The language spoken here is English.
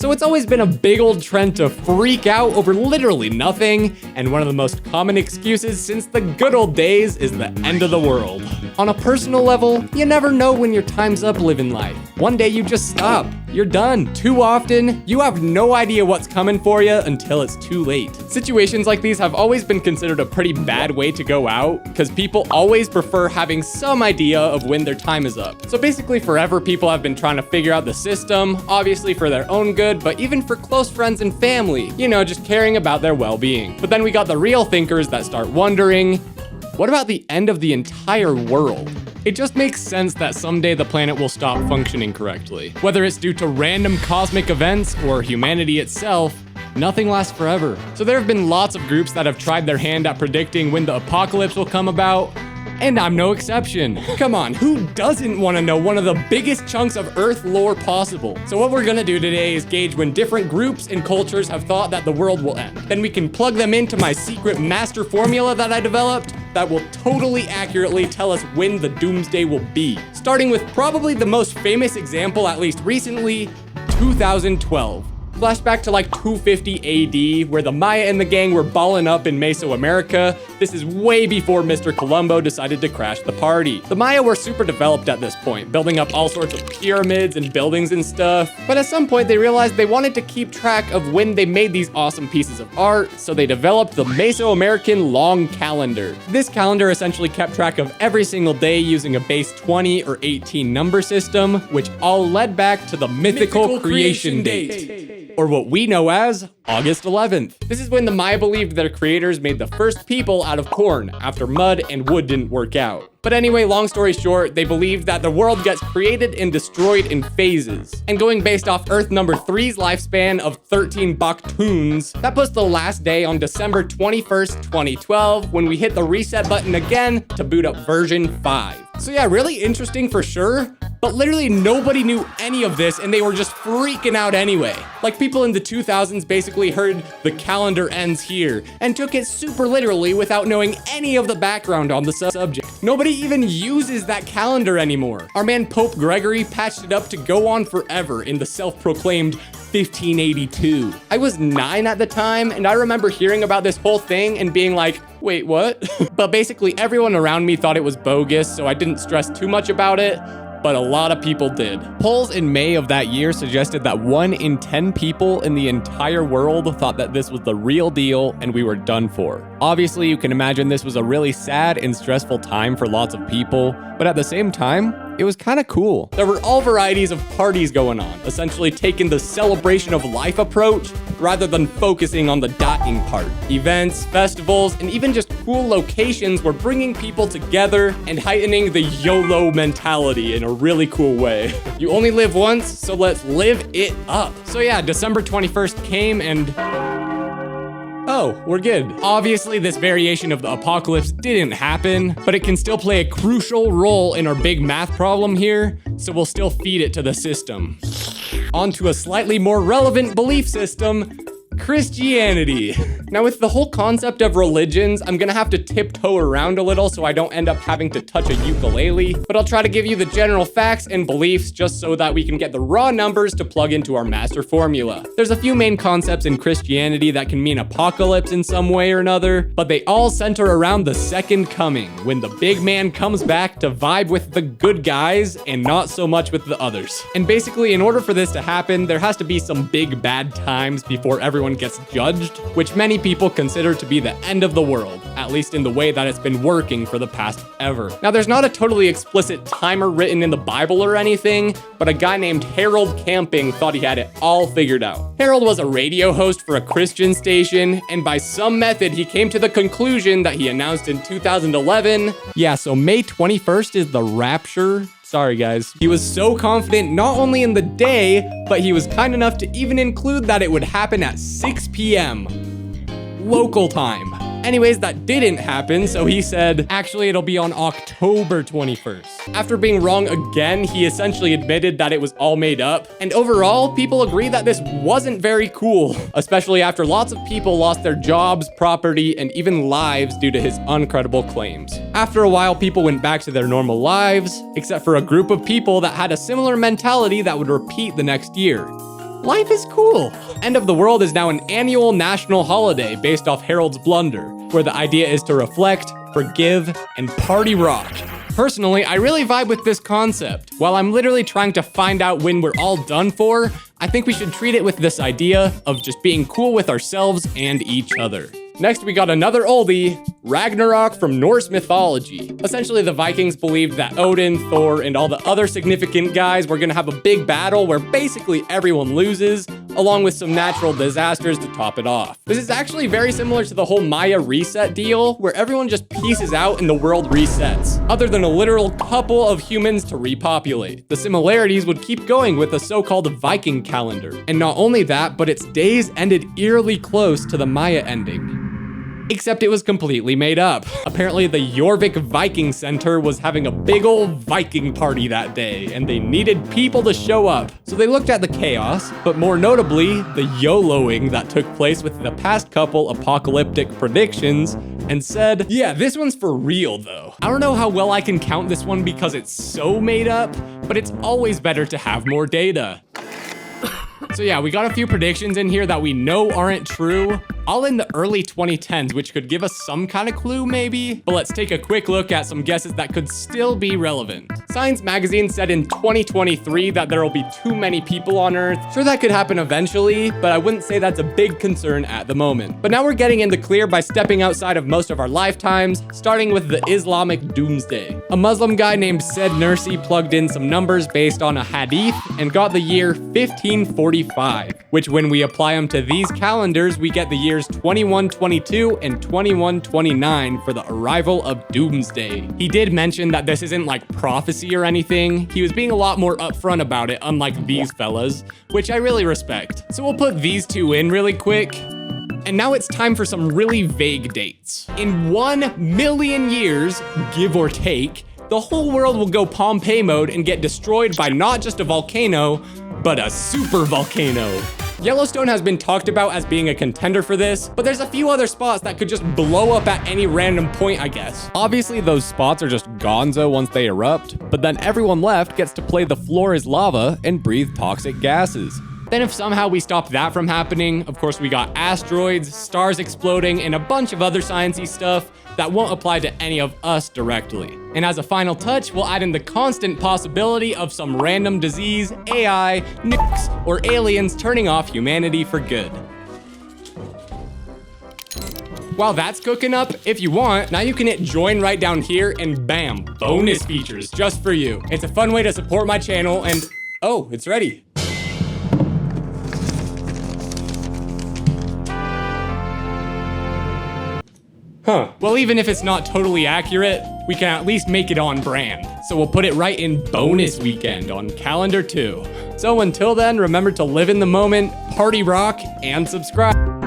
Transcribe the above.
So it's always been a big old trend to freak out over literally nothing, and one of the most common excuses since the good old days is the end of the world. On a personal level, you never know when your time's up living life. One day you just stop. You're done. Too often, you have no idea what's coming for you until it's too late. Situations like these have always been considered a pretty bad way to go out, because people always prefer having some idea of when their time is up. So basically forever people have been trying to figure out the system, obviously for their own good, but even for close friends and family, you know, just caring about their well-being. But then we got the real thinkers that start wondering, what about the end of the entire world? It just makes sense that someday the planet will stop functioning correctly. Whether it's due to random cosmic events or humanity itself, nothing lasts forever. So there have been lots of groups that have tried their hand at predicting when the apocalypse will come about, and I'm no exception. Come on, who doesn't want to know one of the biggest chunks of Earth lore possible? So what we're gonna do today is gauge when different groups and cultures have thought that the world will end. Then we can plug them into my secret master formula that I developed that will totally accurately tell us when the doomsday will be. Starting with probably the most famous example, at least recently, 2012. Flashback to like 250 AD, where the Maya and the gang were balling up in Mesoamerica. This is way before Mr. Columbo decided to crash the party. The Maya were super developed at this point, building up all sorts of pyramids and buildings and stuff. But at some point they realized they wanted to keep track of when they made these awesome pieces of art, so they developed the Mesoamerican long calendar. This calendar essentially kept track of every single day using a base 20 or 18 number system, which all led back to the mythical creation date. Or what we know as August 11th. This is when the Maya believed their creators made the first people out of corn after mud and wood didn't work out. But anyway, long story short, they believed that the world gets created and destroyed in phases. And going based off Earth number 3's lifespan of 13 Baktuns, that puts the last day on December 21st, 2012, when we hit the reset button again to boot up version 5. So yeah, really interesting for sure. But literally nobody knew any of this and they were just freaking out anyway. Like people in the 2000s basically heard the calendar ends here and took it super literally without knowing any of the background on the subject. Nobody even uses that calendar anymore. Our man Pope Gregory patched it up to go on forever in the self-proclaimed 1582. I was 9 at the time and I remember hearing about this whole thing and being like, wait, what? But basically everyone around me thought it was bogus, so I didn't stress too much about it. But a lot of people did. Polls in May of that year suggested that 1 in 10 people in the entire world thought that this was the real deal and we were done for. Obviously, you can imagine this was a really sad and stressful time for lots of people, but at the same time, it was kind of cool. There were all varieties of parties going on, essentially taking the celebration of life approach rather than focusing on the dying part. Events, festivals, and even just cool locations were bringing people together and heightening the YOLO mentality in a really cool way. You only live once, so let's live it up. So yeah, December 21st came and oh, we're good. Obviously, this variation of the apocalypse didn't happen, but it can still play a crucial role in our big math problem here, so we'll still feed it to the system. On to a slightly more relevant belief system, Christianity. Now with the whole concept of religions, I'm gonna have to tiptoe around a little so I don't end up having to touch a ukulele, but I'll try to give you the general facts and beliefs just so that we can get the raw numbers to plug into our master formula. There's a few main concepts in Christianity that can mean apocalypse in some way or another, but they all center around the second coming, when the big man comes back to vibe with the good guys and not so much with the others. And basically, in order for this to happen, there has to be some big bad times before everyone gets judged, which many people consider to be the end of the world, at least in the way that it's been working for the past ever. Now, there's not a totally explicit timer written in the Bible or anything, but a guy named Harold Camping thought he had it all figured out. Harold was a radio host for a Christian station, and by some method, he came to the conclusion that he announced in 2011. Yeah, so May 21st is the rapture. Sorry, guys. He was so confident not only in the day, but he was kind enough to even include that it would happen at 6 p.m. local time. Anyways, that didn't happen, so he said, actually, it'll be on October 21st. After being wrong again, he essentially admitted that it was all made up. And overall, people agree that this wasn't very cool, especially after lots of people lost their jobs, property, and even lives due to his uncredible claims. After a while, people went back to their normal lives, except for a group of people that had a similar mentality that would repeat the next year. life is cool. End of the World is now an annual national holiday based off Harold's Blunder, where the idea is to reflect, forgive, and party rock. Personally, I really vibe with this concept. While I'm literally trying to find out when we're all done for, I think we should treat it with this idea of just being cool with ourselves and each other. Next, we got another oldie, Ragnarok from Norse mythology. Essentially, the Vikings believed that Odin, Thor, and all the other significant guys were gonna have a big battle where basically everyone loses, along with some natural disasters to top it off. This is actually very similar to the whole Maya reset deal, where everyone just pieces out and the world resets, other than a literal couple of humans to repopulate. The similarities would keep going with the so-called Viking calendar. And not only that, but its days ended eerily close to the Maya ending. Except it was completely made up. Apparently the Jorvik Viking Center was having a big old Viking party that day, and they needed people to show up. So they looked at the chaos, but more notably, the YOLOing that took place with the past couple apocalyptic predictions, and said, yeah, this one's for real though. I don't know how well I can count this one because it's so made up, but it's always better to have more data. So yeah, we got a few predictions in here that we know aren't true, all in the early 2010s, which could give us some kind of clue maybe. But let's take a quick look at some guesses that could still be relevant. Science Magazine said in 2023 that there will be too many people on Earth. Sure, that could happen eventually, but I wouldn't say that's a big concern at the moment. But now we're getting in the clear by stepping outside of most of our lifetimes, starting with the Islamic Doomsday. A Muslim guy named Said Nursi plugged in some numbers based on a hadith and got the year 1545, which when we apply them to these calendars, we get the years 2122 and 2129 for the arrival of Doomsday. He did mention that this isn't like prophecy or anything. He was being a lot more upfront about it, unlike these fellas, which I really respect. So we'll put these two in really quick. And now it's time for some really vague dates. In 1 million years, give or take, the whole world will go Pompeii mode and get destroyed by not just a volcano, but a super volcano. Yellowstone has been talked about as being a contender for this, but there's a few other spots that could just blow up at any random point, I guess. Obviously, those spots are just gonzo once they erupt, but then everyone left gets to play the floor is lava and breathe toxic gases. Then if somehow we stop that from happening, of course we got asteroids, stars exploding, and a bunch of other sciencey stuff that won't apply to any of us directly. And as a final touch, we'll add in the constant possibility of some random disease, AI, nukes, or aliens turning off humanity for good. While that's cooking up, if you want, now you can hit join right down here and bam, bonus features just for you. It's a fun way to support my channel and, oh, it's ready. Huh. Well, even if it's not totally accurate, we can at least make it on brand. So we'll put it right in bonus weekend on calendar 2. So until then, remember to live in the moment, party rock, and subscribe.